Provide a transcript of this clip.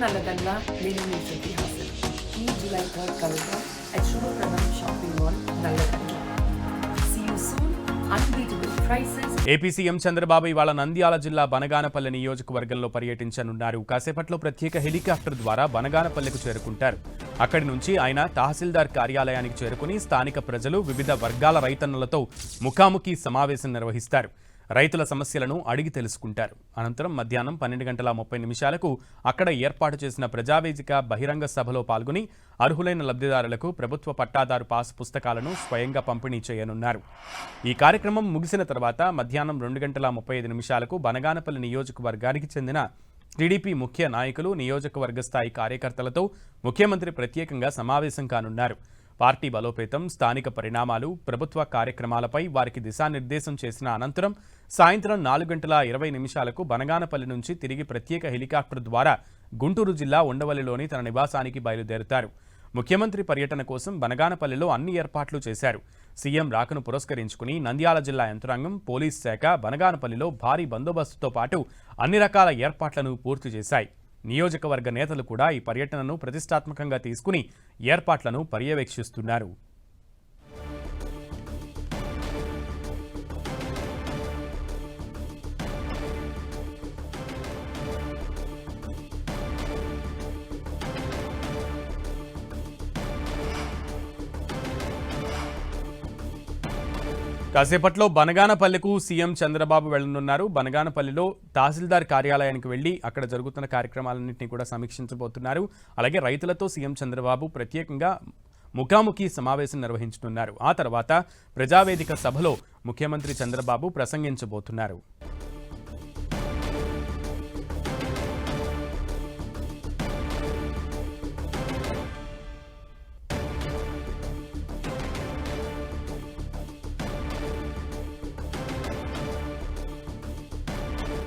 నల్లగల్ల నేను మీ శృతి హాసన్. ఈ జూలై 3 కలుద్దాం at Shubhapradam shopping mall Nallagalla. See you soon. Unbeatable prices. AP CM Chandrababu ఇవాళ నంద్యాల జిల్లా బనగానపల్లి నియోజకవర్గంలో పర్యటించనున్నారు. కాసేపట్లో ప్రత్యేక హెలికాప్టర్ ద్వారా బనగానపల్లికి చేరుకుంటారు. అక్కడి నుంచి ఆయన తహసీల్దార్ కార్యాలయానికి చేరుకుని స్థానిక ప్రజలు, వివిధ వర్గాల రైతన్నలతో ముఖాముఖి సమావేశం నిర్వహిస్తారు. రైతుల సమస్యలను అడిగి తెలుసుకుంటారు. అనంతరం మధ్యాహ్నం 12:30 అక్కడ ఏర్పాటు చేసిన ప్రజావేదిక బహిరంగ సభలో పాల్గొని అర్హులైన లబ్ధిదారులకు ప్రభుత్వ పట్టాదారు పాస్ పుస్తకాలను స్వయంగా పంపిణీ చేయనున్నారు. ఈ కార్యక్రమం ముగిసిన తర్వాత మధ్యాహ్నం 2:35 బనగానపల్లి నియోజకవర్గానికి చెందిన టీడీపీ ముఖ్య నాయకులు, నియోజకవర్గ స్థాయి కార్యకర్తలతో ముఖ్యమంత్రి ప్రత్యేకంగా సమావేశం కానున్నారు. పార్టీ బలోపేతం, స్థానిక పరిణామాలు, ప్రభుత్వ కార్యక్రమాలపై వారికి దిశానిర్దేశం చేసిన అనంతరం సాయంత్రం 4:20 బనగానపల్లి నుంచి తిరిగి ప్రత్యేక హెలికాప్టర్ ద్వారా గుంటూరు జిల్లా ఉండవల్లిలోని తన నివాసానికి బయలుదేరుతారు. ముఖ్యమంత్రి పర్యటన కోసం బనగానపల్లిలో అన్ని ఏర్పాట్లు చేశారు. సీఎం రాకను పురస్కరించుకుని నంద్యాల జిల్లా యంత్రాంగం, పోలీస్ శాఖ బనగానపల్లిలో భారీ బందోబస్తుతో పాటు అన్ని రకాల ఏర్పాట్లను పూర్తి చేశాయి. నియోజకవర్గ నేతలు కూడా ఈ పర్యటనను ప్రతిష్టాత్మకంగా తీసుకుని ఏర్పాట్లను పర్యవేక్షిస్తున్నారు. కాసేపట్లో బనగానపల్లికు సీఎం చంద్రబాబు వెళ్లనున్నారు. బనగానపల్లిలో తహసీల్దార్ కార్యాలయానికి వెళ్లి అక్కడ జరుగుతున్న కార్యక్రమాలన్నింటినీ కూడా సమీక్షించబోతున్నారు. అలాగే రైతులతో సీఎం చంద్రబాబు ప్రత్యేకంగా ముఖాముఖి సమావేశం నిర్వహించనున్నారు. ఆ తర్వాత ప్రజావేదిక సభలో ముఖ్యమంత్రి చంద్రబాబు ప్రసంగించబోతున్నారు.